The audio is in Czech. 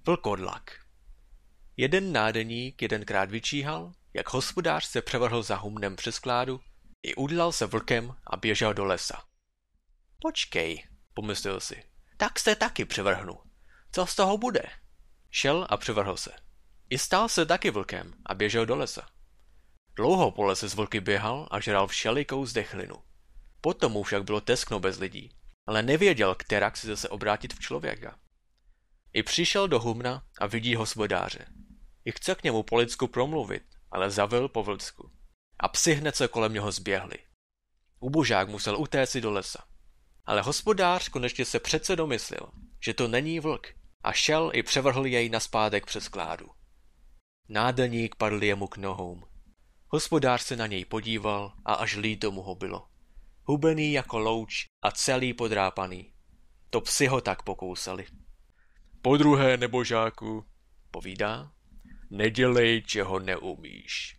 Vlkodlak. Jeden nádeník jedenkrát vyčíhal, jak hospodář se převrhl za humnem přes kládu, i udělal se vlkem a běžel do lesa. Počkej, pomyslel si, tak se taky převrhnu. Co z toho bude? Šel a převrhl se. I stal se taky vlkem a běžel do lesa. Dlouho po lese z vlky běhal a žral všelikou zdechlinu. Potom mu však bylo teskno bez lidí, ale nevěděl, kterak si zase obrátit v člověka. I přišel do humna a vidí hospodáře. I chce k němu po lidsku promluvit, ale zavil po vlcku. A psi hned se kolem něho zběhli. Ubožák musel utéct do lesa. Ale hospodář konečně se přece domyslel, že to není vlk, a šel i převrhl jej nazpátek přes kládu. Nádeník padl jemu k nohům. Hospodář se na něj podíval a až líto mu ho bylo. Hubený jako louč a celý podrápaný. To psi ho tak pokousali. Podruhé, nebožáku, povídá, nedělej, čeho neumíš.